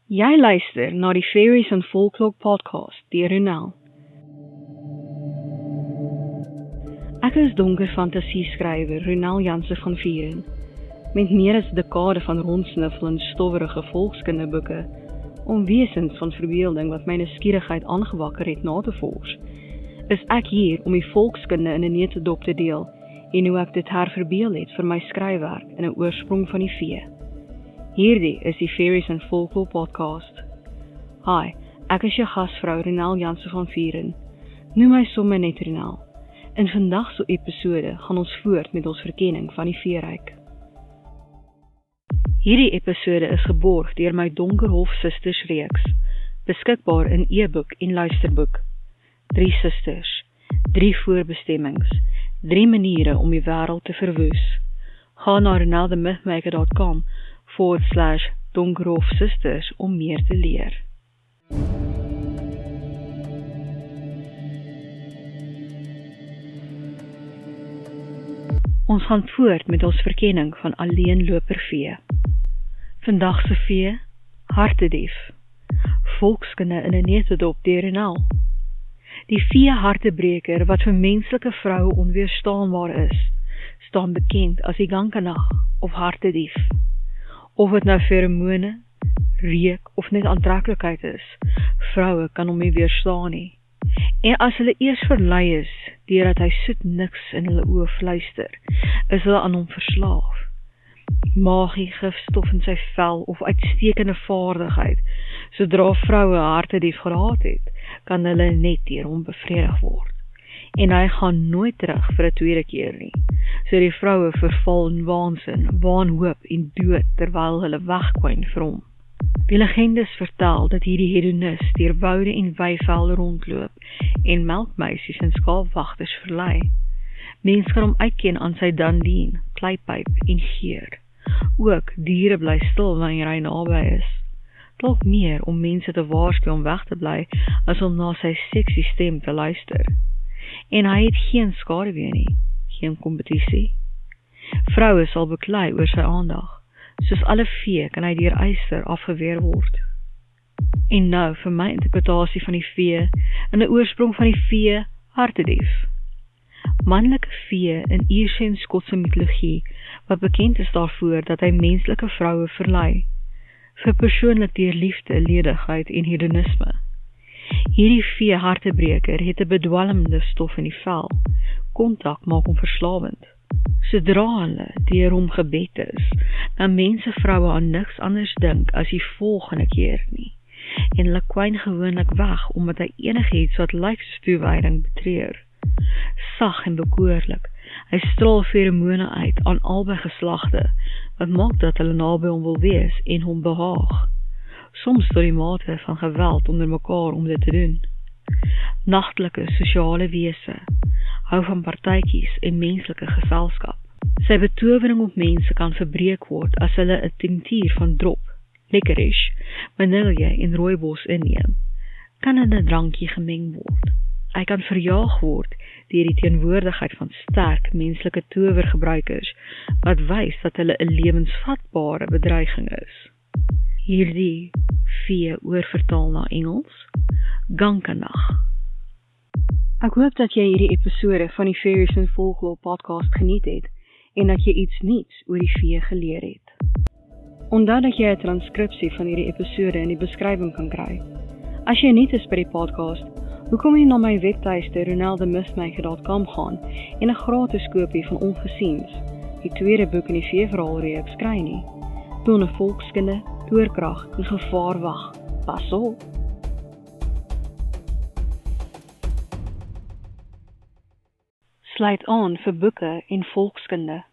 Jy luister na die Fairies and Folklore podcast deur Ronel. Ek is donker fantasieskrywer Ronel Janse van Vieren. Met meer as 'n dekade van rondsniffel in stowwerige volkskinderboeke, om wesens van verbeelding wat my nuuskierigheid aangewakker het na te vors, is ek hier om die volkskunde in 'n neutedop te deel en hoe ek dit herverbeel het vir my skryfwerk in 'n oorsprong van die vee. Hierdie is die Fairies and Folklore podcast. Hi, ek is jou gasvrou Ronel Janse van Vieren. Noem my sommer net Ronel. In vandag se episode gaan ons voort met ons verkenning van die veeryk. Hierdie episode is geborg deur my Donkerhof Sisters reeks, beskikbaar in e-boek en luisterboek. 3 susters, 3 voorbestemmings, 3 maniere om die wêreld te verwoes. Ga na ronelthemythmaker.com/Donkerhof Sisters om meer te leer. Ons gaan voort met ons verkenning van alleenlopervee. Vandag se vee, hartedief. Volkskunde in 'n neutedop deur Ronel. Die vee hartebreker wat vir menslike vroue onweerstaanbaar is, staan bekend as die gankanag of hartedief. Of dit nou feromone, reuk of net aantreklikheid is, vroue kan hom nie weerstaan nie. En as hulle eers verlei is, deurdat hy soet niks in hulle oë fluister, is hulle aan hom verslaaf. Magie, gifstof in sy vel of uitstekende vaardigheid, sodra vroue hartedief geraad het, kan hulle net deur hom bevredig word. En hy gaan nooit terug vir 'n tweede keer nie. So die vroue verval in waansin, waanhoop en dood terwyl hulle wegkwyn vir hom. Die legendes vertel dat hierdie hedonis deur woude en weivelde rondloop en melkmeisies en skaapwagters verlei. Mens kan hom uitken aan sy dandien, kleipipe en geur. Ook diere bly stil wanneer hy naby is. Dalk meer om mense te waarsku om weg te bly as om na sy seksie stem te luister. En hy het geen skaduwee nie, geen kompetisie. Vroue sal beklei oor sy aandag. Soos alle vee kan hy deur eyster afgeweer word. En nou vir my interpretasie van die vee, in 'n oorsprong van die vee, hartedief. Manlike vee in Ierse en Skotse mitologie, wat bekend is daarvoor dat hy menslike vroue verlei, vir persoonlik deur liefde, ledigheid en hedonisme. Hierdie vee hartebreker het 'n bedwelmende stof in die vel, kontak maak hom verslawend. Sodra hulle deur hom gebed is, dan mense vroue aan niks anders dink as die volgende keer nie, en hulle kwyn gewoonlik weg, omdat hy enigiets wat lyk soos toewyding betreur. Sag en bekoorlik, hy straal feromone uit aan albei geslagte, wat maak dat hulle naby hom wil wees en hom behaag. Soms tot die mate van geweld onder mekaar om dit te doen. Nagtelike sosiale wese, hou van partytjies en menslike geselskap. Sy betowering op mense kan verbreek word as hulle 'n tinctuur van drop, licorice, vanilje en rooibos inneem. Kan in 'n drankie gemeng word. Hy kan verjaag word deur die teenwoordigheid van sterk menslike towergebruikers, wat wys dat hulle 'n lewensvatbare bedreiging is. Hierdie vee oorvertaal na Engels, gankanag. Ek hoop dat jy hierdie episode van die Fairies and Folklore podcast geniet het, en dat jy iets nuuts oor die vee geleer het. Onthou dat jy 'n transkripsie van hierdie episode in die beskrywing kan kry. As jy nuut is by die podcast, hoekom jy na my webtuiste ronelthemythmaker.com gaan en 'n gratis kopie van Ongesiens, die tweede boek in die veeverhaalreeks kry nie? Donne volkskunde, toorkrag en gevaar wag. Pas op! Sluit aan vir boeke en volkskunde.